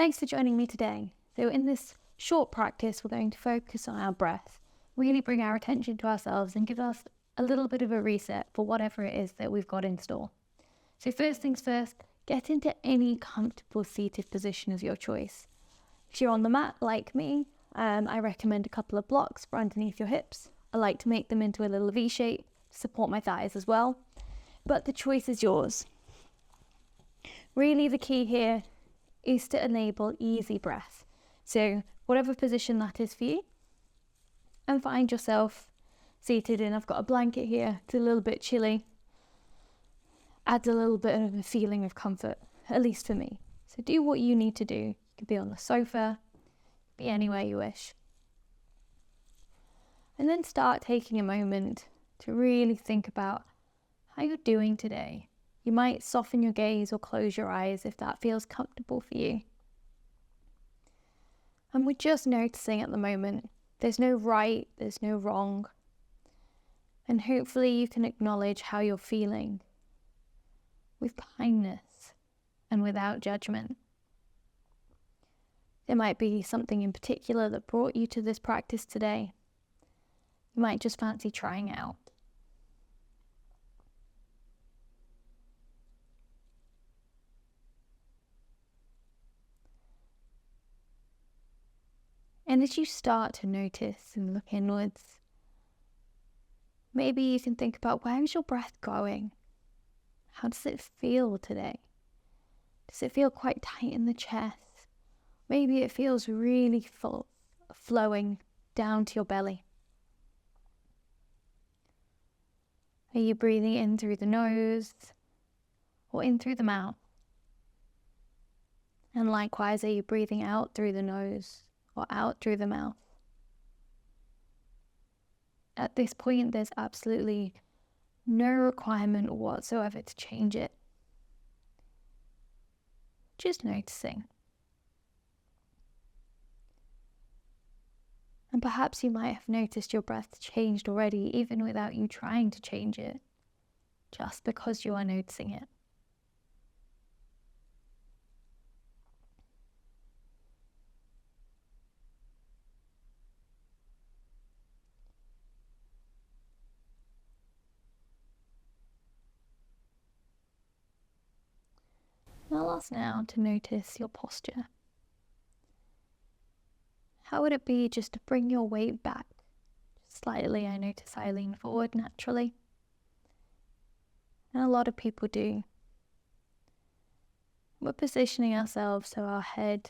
Thanks for joining me today. So in this short practice, we're going to focus on our breath, really bring our attention to ourselves and give us a little bit of a reset for whatever it is that we've got in store. So first things first, get into any comfortable seated position of your choice. If you're on the mat like me, I recommend a couple of blocks for underneath your hips. I like to make them into a little V shape to support my thighs as well. But the choice is yours. Really the key here is to enable easy breath. So whatever position that is for you, and find yourself seated in. I've got a blanket here, it's a little bit chilly. Adds a little bit of a feeling of comfort, at least for me. So do what you need to do. You could be on the sofa, be anywhere you wish. And then start taking a moment to really think about how you're doing today. You might soften your gaze or close your eyes if that feels comfortable for you. And we're just noticing at the moment. There's no right, there's no wrong. And hopefully you can acknowledge how you're feeling with kindness and without judgment. There might be something in particular that brought you to this practice today. You might just fancy trying it out. And as you start to notice and look inwards, maybe you can think about, where is your breath going? How does it feel today? Does it feel quite tight in the chest? Maybe it feels really full, flowing down to your belly. Are you breathing in through the nose or in through the mouth? And likewise, are you breathing out through the nose or out through the mouth? At this point, there's absolutely no requirement whatsoever to change it. Just noticing. And perhaps you might have noticed your breath changed already, even without you trying to change it, just because you are noticing it. I'll ask now to notice your posture. How would it be just to bring your weight back? Just slightly. I notice I lean forward naturally. And a lot of people do. We're positioning ourselves so our head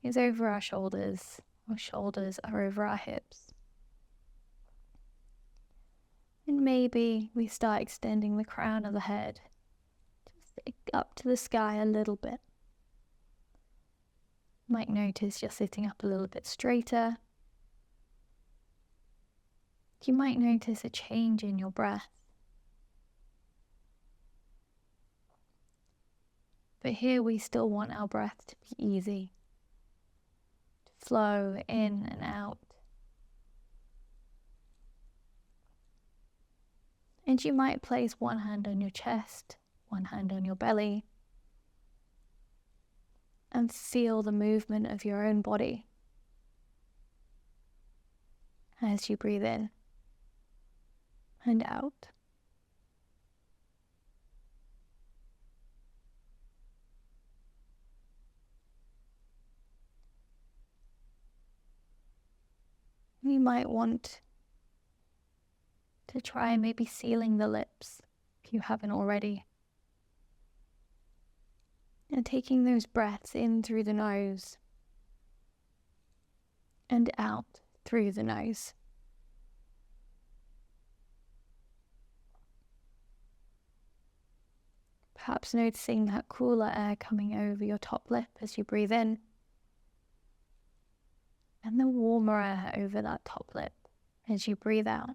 is over our shoulders are over our hips. And maybe we start extending the crown of the head just up to the sky a little bit. You might notice you're sitting up a little bit straighter. You might notice a change in your breath. But here we still want our breath to be easy, to flow in and out. And you might place one hand on your chest, one hand on your belly, and feel the movement of your own body as you breathe in and out. You might want to try maybe sealing the lips if you haven't already. And taking those breaths in through the nose and out through the nose. Perhaps noticing that cooler air coming over your top lip as you breathe in, and the warmer air over that top lip as you breathe out.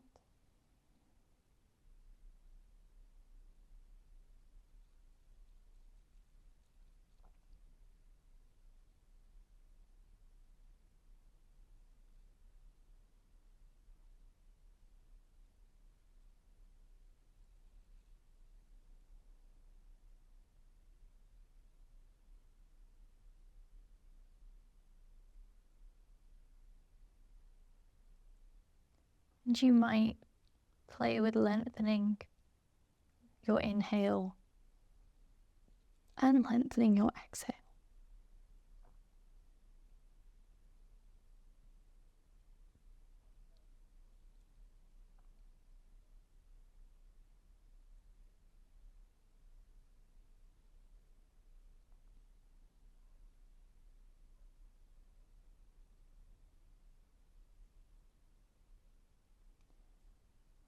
And you might play with lengthening your inhale and lengthening your exhale.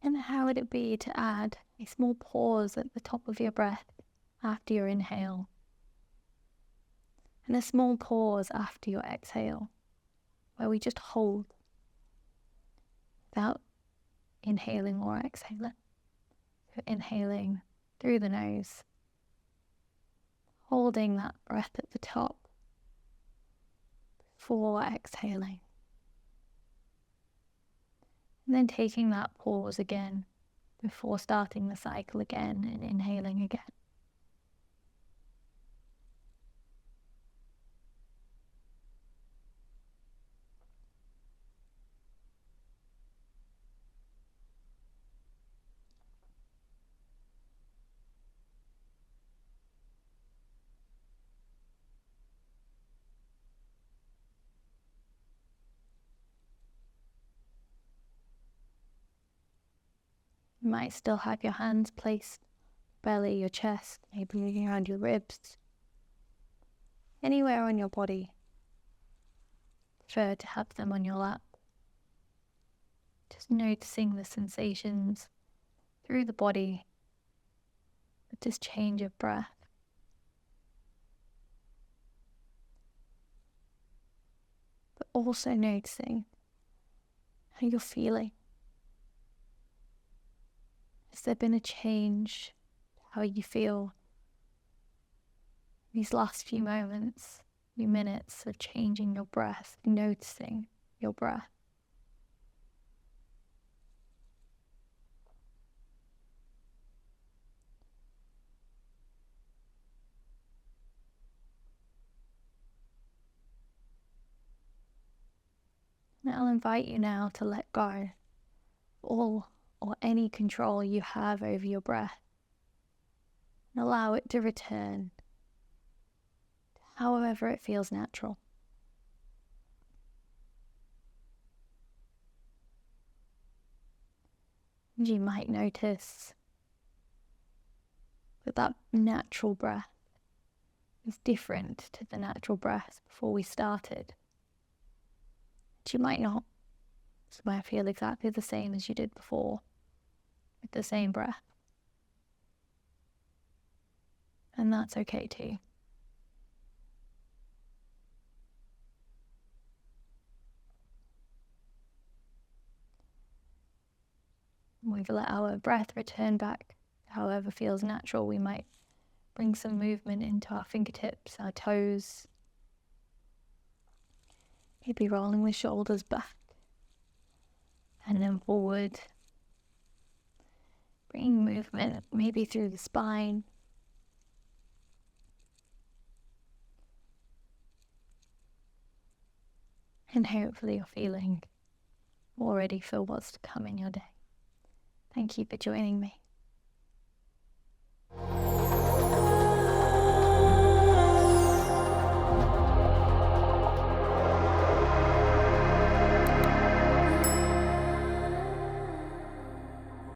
And how would it be to add a small pause at the top of your breath after your inhale, and a small pause after your exhale, where we just hold without inhaling or exhaling. So inhaling through the nose, holding that breath at the top before exhaling, and then taking that pause again before starting the cycle again and inhaling again. You might still have your hands placed belly, your chest, maybe around your ribs, anywhere on your body. Prefer to have them on your lap. Just noticing the sensations through the body with this change of breath. But also noticing how you're feeling. Has there been a change how you feel these last few moments, few minutes of changing your breath, noticing your breath? And I'll invite you now to let go of all or any control you have over your breath, and allow it to return to however it feels natural. And you might notice that that natural breath is different to the natural breath before we started. But you might not. So you might feel exactly the same as you did before, with the same breath. And that's okay too. We've let our breath return back however feels natural. We might bring some movement into our fingertips, our toes, maybe rolling the shoulders back and then forward. Bringing movement maybe through the spine. And hopefully you're feeling more ready for what's to come in your day. Thank you for joining me.